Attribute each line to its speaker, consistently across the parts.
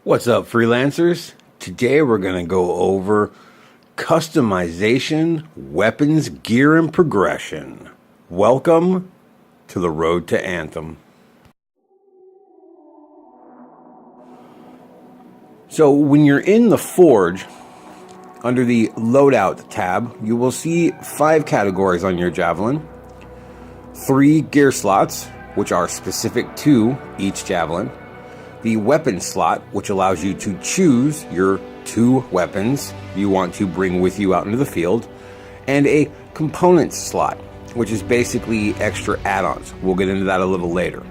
Speaker 1: What's up, freelancers? Today we're going to go over customization, weapons, gear, and progression. Welcome to the road to Anthem. So when you're in the Forge, under the Loadout tab, you will see 5 categories on your Javelin, 3 gear slots, which are specific to each Javelin, the weapon slot, which allows you to choose your 2 weapons you want to bring with you out into the field, and a components slot, which is basically extra add-ons. We'll get into that a little later.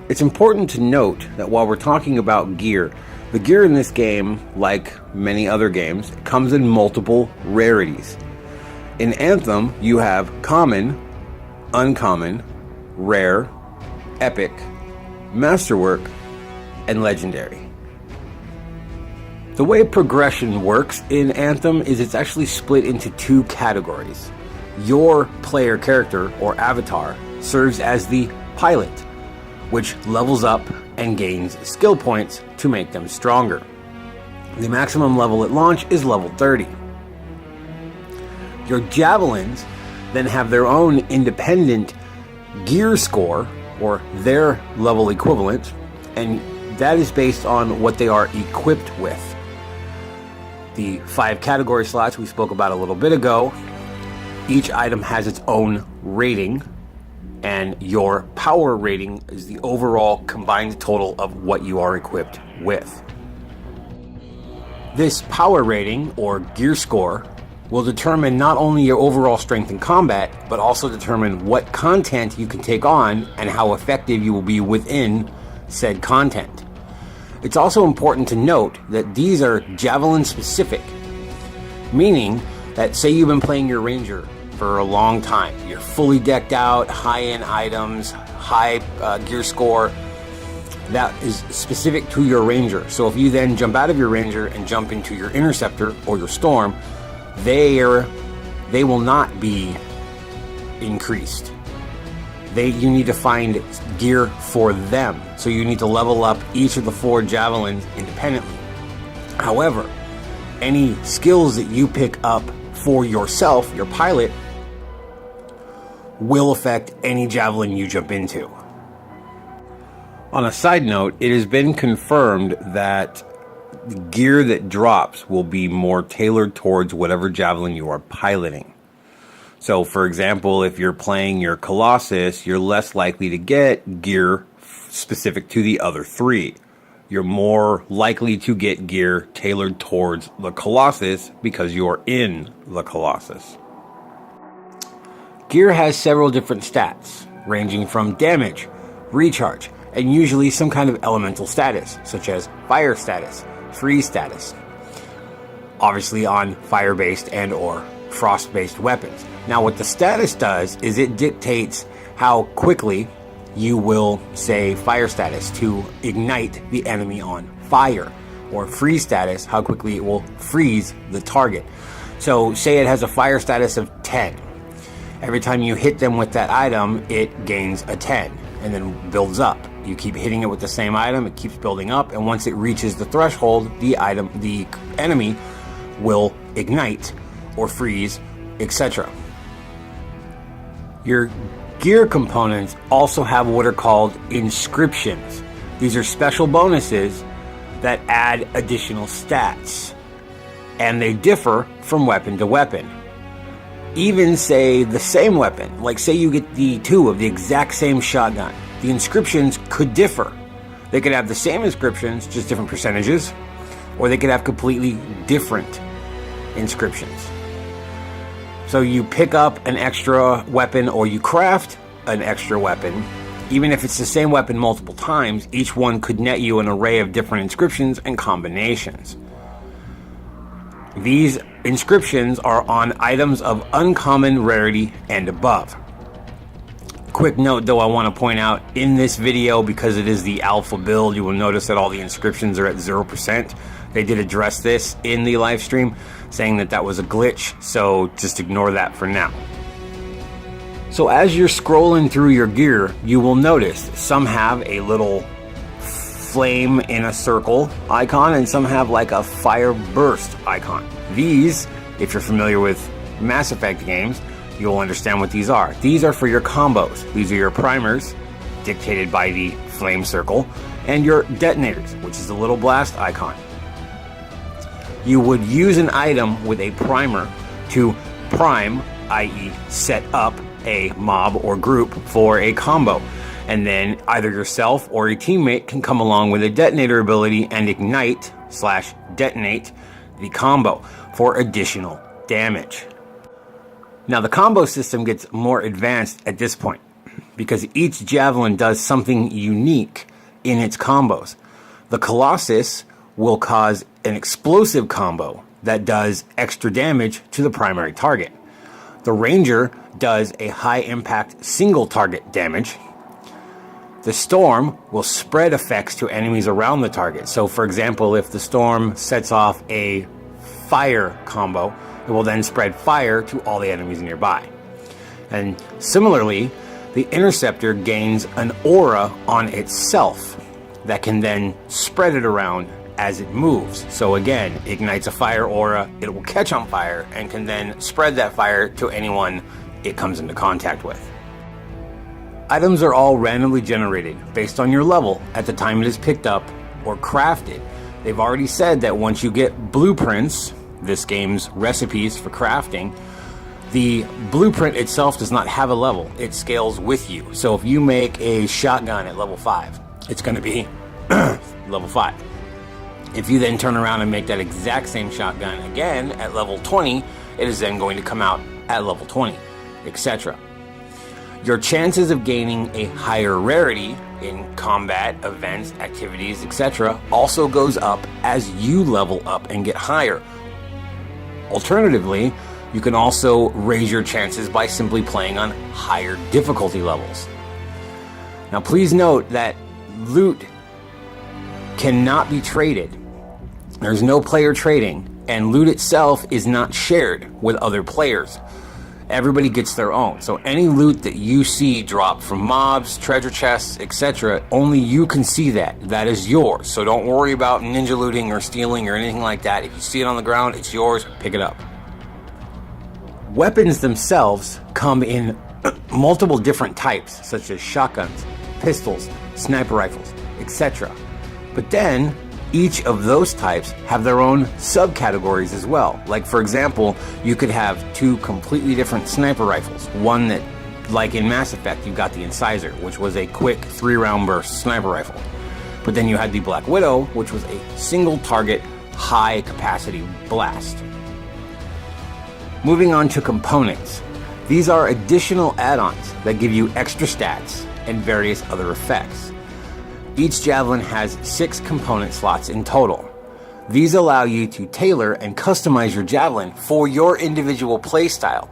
Speaker 1: It's important to note that while we're talking about gear, the gear in this game, like many other games, comes in multiple rarities. In Anthem, you have common, uncommon, rare, epic, masterwork, and legendary. The way progression works in Anthem is it's actually split into 2 categories. Your player character, or avatar, serves as the pilot, which levels up and gains skill points to make them stronger. The maximum level at launch is level 30. Your javelins then have their own independent gear score, or their level equivalent, and that is based on what they are equipped with. The 5 category slots we spoke about a little bit ago, each item has its own rating, and your power rating is the overall combined total of what you are equipped with. This power rating, or gear score, will determine not only your overall strength in combat, but also determine what content you can take on and how effective you will be within said content. It's also important to note that these are Javelin specific, meaning that say you've been playing your Ranger for a long time, you're fully decked out, high-end items, high gear score, that is specific to your Ranger. So if you then jump out of your Ranger and jump into your Interceptor or your Storm, they will not be increased. You need to find gear for them. So you need to level up each of the 4 javelins independently. However, any skills that you pick up for yourself, your pilot, will affect any javelin you jump into. On a side note, it has been confirmed that the gear that drops will be more tailored towards whatever javelin you are piloting. So, for example, if you're playing your Colossus, you're less likely to get gear specific to the other 3. You're more likely to get gear tailored towards the Colossus because you're in the Colossus. Gear has several different stats, ranging from damage, recharge, and usually some kind of elemental status, such as fire status, freeze status. Obviously on fire-based and or frost-based weapons. Now what the status does is it dictates how quickly you will say fire status to ignite the enemy on fire, or freeze status, how quickly it will freeze the target. So say it has a fire status of 10. Every time you hit them with that item, it gains a 10 and then builds up. You keep hitting it with the same item, it keeps building up, and once it reaches the threshold, the enemy will ignite or freeze, etc. Your gear components also have what are called inscriptions. These are special bonuses that add additional stats, and they differ from weapon to weapon. Even say the same weapon, like say you get the 2 of the exact same shotgun, the inscriptions could differ. They could have the same inscriptions, just different percentages, or they could have completely different inscriptions. So you pick up an extra weapon or you craft an extra weapon, even if it's the same weapon multiple times, each one could net you an array of different inscriptions and combinations. These inscriptions are on items of uncommon rarity and above. Quick note though, I want to point out in this video, because it is the alpha build, you will notice that all the inscriptions are at 0%. They did address this in the live stream, saying that that was a glitch, so just ignore that for now. So as you're scrolling through your gear, you will notice some have a little flame in a circle icon, and some have like a fire burst icon. These, if you're familiar with Mass Effect games, you'll understand what these are. These are for your combos. These are your primers, dictated by the flame circle, and your detonators, which is the little blast icon. You would use an item with a primer to prime, i.e. set up a mob or group for a combo. And then either yourself or a teammate can come along with a detonator ability and ignite/detonate the combo for additional damage. Now the combo system gets more advanced at this point because each javelin does something unique in its combos. The Colossus will cause an explosive combo that does extra damage to the primary target. The Ranger does a high impact single target damage. The Storm will spread effects to enemies around the target. So for example, if the Storm sets off a fire combo, it will then spread fire to all the enemies nearby. And similarly, the Interceptor gains an aura on itself that can then spread it around as it moves. So again, ignites a fire aura, it will catch on fire and can then spread that fire to anyone it comes into contact with. Items are all randomly generated based on your level at the time it is picked up or crafted. They've already said that once you get blueprints, this game's recipes for crafting, the blueprint itself does not have a level. It scales with you. So if you make a shotgun at level 5, it's going to be level 5. If you then turn around and make that exact same shotgun again at level 20, it is then going to come out at level 20, etc. Your chances of gaining a higher rarity in combat, events, activities, etc. also goes up as you level up and get higher. Alternatively, you can also raise your chances by simply playing on higher difficulty levels. Now please note that loot cannot be traded. There's no player trading, and loot itself is not shared with other players. Everybody gets their own. So any loot that you see drop from mobs, treasure chests, etc., only you can see that. That is yours. So don't worry about ninja looting or stealing or anything like that. If you see it on the ground, it's yours. Pick it up. Weapons themselves come in multiple different types, such as shotguns, pistols, sniper rifles, etc. But then each of those types have their own subcategories as well. Like for example, you could have two completely different sniper rifles. One that, like in Mass Effect, you got the Incisor, which was a quick 3-round burst sniper rifle. But then you had the Black Widow, which was a single target, high capacity blast. Moving on to components. These are additional add-ons that give you extra stats and various other effects. Each javelin has 6 component slots in total. These allow you to tailor and customize your javelin for your individual playstyle.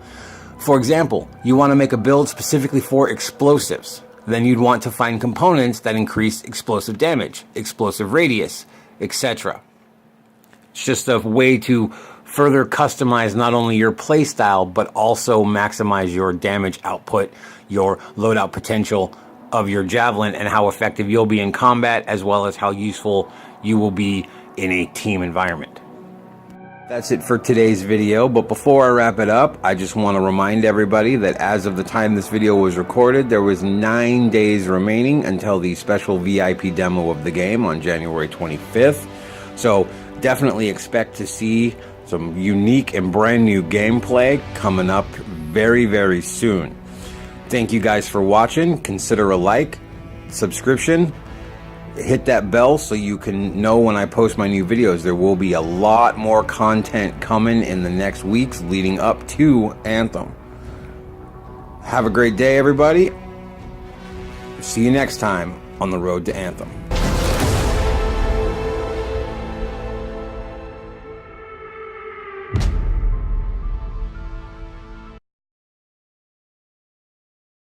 Speaker 1: For example, you want to make a build specifically for explosives. Then you'd want to find components that increase explosive damage, explosive radius, etc. It's just a way to further customize not only your playstyle, but also maximize your damage output, your loadout potential of your javelin, and how effective you'll be in combat, as well as how useful you will be in a team environment. That's it for today's video, but before I wrap it up, I just want to remind everybody that as of the time this video was recorded, there was 9 days remaining until the special VIP demo of the game on January 25th. So definitely expect to see some unique and brand new gameplay coming up very, very soon. Thank you guys for watching. Consider a like, subscription, hit that bell so you can know when I post my new videos. There will be a lot more content coming in the next weeks leading up to Anthem. Have a great day, everybody. See you next time on the road to Anthem.